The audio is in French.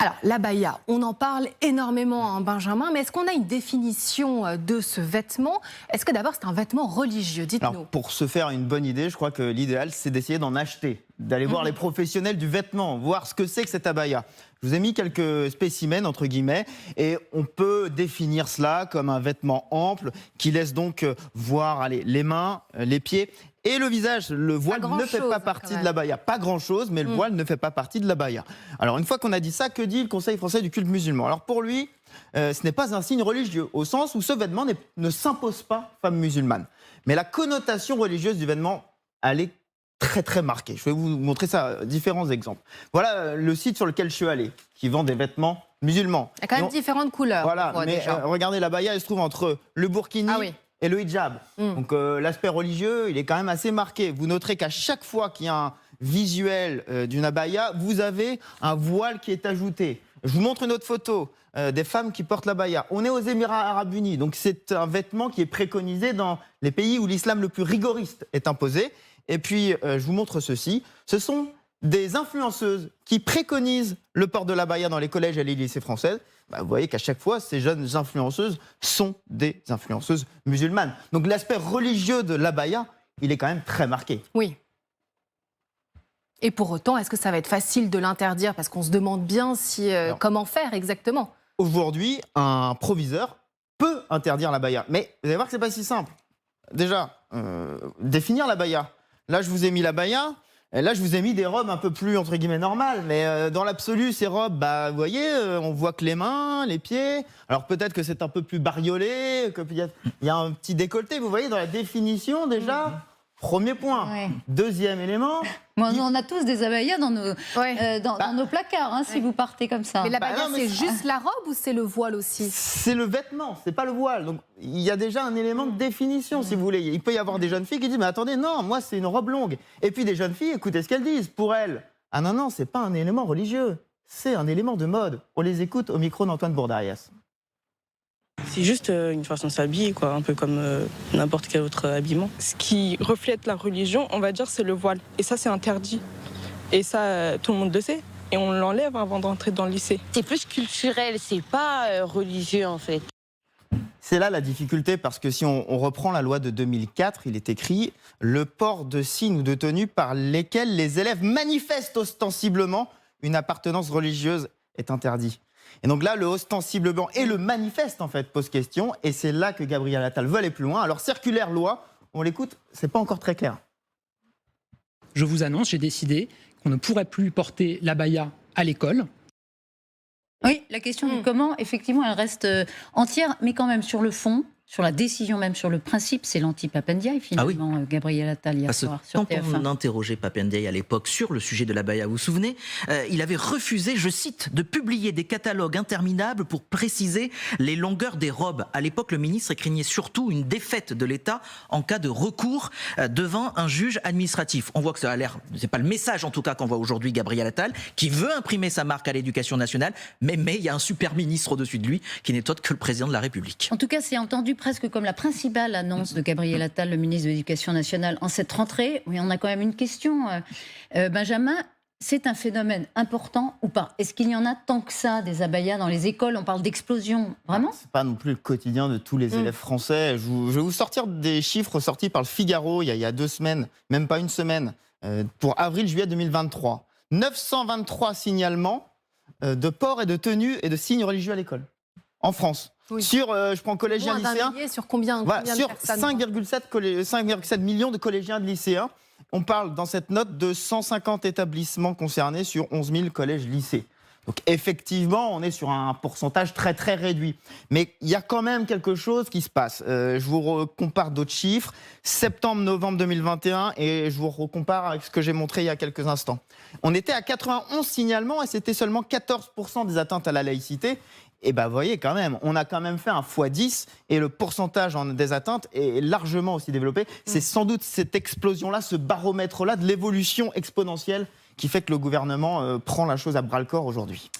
Alors, l'abaya, on en parle énormément, hein, Benjamin, mais est-ce qu'on a une définition de ce vêtement? Est-ce que d'abord c'est un vêtement religieux? Dites-nous. Alors, pour se faire une bonne idée, je crois que l'idéal, c'est d'essayer d'en acheter, d'aller voir les professionnels du vêtement, voir ce que c'est que cet abaya. Je vous ai mis quelques spécimens, entre guillemets, et on peut définir cela comme un vêtement ample qui laisse donc voir allez, les mains, les pieds et le visage. Le voile ne fait pas partie de l'abaya. Pas grand-chose, mais le voile ne fait pas partie de l'abaya. Alors, une fois qu'on a dit ça, que dit le Conseil français du culte musulman? Alors, pour lui, ce n'est pas un signe religieux, au sens où ce vêtement ne s'impose pas femme musulmane. Mais la connotation religieuse du vêtement, elle est très très marquée. Je vais vous montrer ça, différents exemples. Voilà le site sur lequel je suis allé, qui vend des vêtements musulmans. Il y a quand même différentes couleurs. Voilà, mais regardez, l'abaya, elle se trouve entre le burkini et le hijab. Donc l'aspect religieux, il est quand même assez marqué. Vous noterez qu'à chaque fois qu'il y a un visuel d'une abaya, vous avez un voile qui est ajouté. Je vous montre une autre photo des femmes qui portent l'abaya. On est aux Émirats Arabes Unis, donc c'est un vêtement qui est préconisé dans les pays où l'islam le plus rigoriste est imposé. Et puis, je vous montre ceci. Ce sont des influenceuses qui préconisent le port de l'abaya dans les collèges et les lycées français. Vous voyez qu'à chaque fois, ces jeunes influenceuses sont des influenceuses musulmanes. Donc l'aspect religieux de l'abaya, il est quand même très marqué. Oui. Et pour autant, est-ce que ça va être facile de l'interdire? Parce qu'on se demande bien si, comment faire exactement. Aujourd'hui, un proviseur peut interdire l'abaya. Mais vous allez voir que ce n'est pas si simple. Déjà, définir l'abaya. Là, je vous ai mis l'abaya. Et là, je vous ai mis des robes un peu plus, entre guillemets, normales. Mais dans l'absolu, ces robes, vous voyez, on voit que les mains, les pieds. Alors peut-être que c'est un peu plus bariolé, qu'il y a un petit décolleté. Vous voyez, dans la définition, déjà, premier point. Ouais. Deuxième élément... On a tous des abayas dans nos placards, hein, si vous partez comme ça. Mais l'abaya, c'est juste la robe ou c'est le voile aussi? C'est le vêtement, c'est pas le voile. Donc il y a déjà un élément de définition, si vous voulez. Il peut y avoir des jeunes filles qui disent « Mais attendez, non, moi c'est une robe longue ». Et puis des jeunes filles, écoutez ce qu'elles disent. Pour elles, ah non, c'est pas un élément religieux, c'est un élément de mode. On les écoute au micro d'Antoine Bourdarias. C'est juste une façon de s'habiller, quoi, un peu comme n'importe quel autre habillement. Ce qui reflète la religion, on va dire, c'est le voile. Et ça, c'est interdit. Et ça, tout le monde le sait. Et on l'enlève avant d'entrer dans le lycée. C'est plus culturel, c'est pas religieux, en fait. C'est là la difficulté, parce que si on reprend la loi de 2004, il est écrit « Le port de signes ou de tenues par lesquels les élèves manifestent ostensiblement une appartenance religieuse est interdit ». Et donc là, le ostensiblement et le manifeste, en fait, pose question. Et c'est là que Gabriel Attal veut aller plus loin. Alors, circulaire, loi, on l'écoute, c'est pas encore très clair. Je vous annonce, j'ai décidé qu'on ne pourrait plus porter l'abaya à l'école. Oui, la question du comment, effectivement, elle reste entière, mais quand même sur le fond, sur la décision même, sur le principe, c'est l'anti-Pap Ndiaye, finalement, Gabriel Attal, hier soir, sur TF1. Quand on interrogeait Pap Ndiaye à l'époque sur le sujet de l'abaya, vous vous souvenez, il avait refusé, je cite, de publier des catalogues interminables pour préciser les longueurs des robes. À l'époque, le ministre craignait surtout une défaite de l'État en cas de recours devant un juge administratif. On voit que ça a l'air, c'est pas le message en tout cas qu'on voit aujourd'hui Gabriel Attal, qui veut imprimer sa marque à l'éducation nationale, mais il y a un super ministre au-dessus de lui qui n'est autre que le président de la République. En tout cas, c'est entendu presque comme la principale annonce de Gabriel Attal, le ministre de l'Éducation nationale, en cette rentrée. Oui, on a quand même une question. Benjamin, c'est un phénomène important ou pas? Est-ce qu'il y en a tant que ça, des abayas dans les écoles? On parle d'explosion, vraiment? C'est pas non plus le quotidien de tous les élèves français. Je vais vous sortir des chiffres sortis par le Figaro il y a 2 semaines, même pas une semaine, pour avril-juillet 2023. 923 signalements de port et de tenue et de signes religieux à l'école, en France. Oui. Sur, je prends collégiens, lycéens. Sur combien, sur 5,7 millions de collégiens, de lycéens. On parle dans cette note de 150 établissements concernés sur 11 000 collèges, lycées. Donc effectivement, on est sur un pourcentage très très réduit. Mais il y a quand même quelque chose qui se passe. Je vous compare d'autres chiffres. Septembre-novembre 2021 et je vous recompare avec ce que j'ai montré il y a quelques instants. On était à 91 signalements et c'était seulement 14% des atteintes à la laïcité. Et vous voyez quand même, on a quand même fait un x10 et le pourcentage des atteintes est largement aussi développé. C'est sans doute cette explosion-là, ce baromètre-là de l'évolution exponentielle qui fait que le gouvernement prend la chose à bras-le-corps aujourd'hui.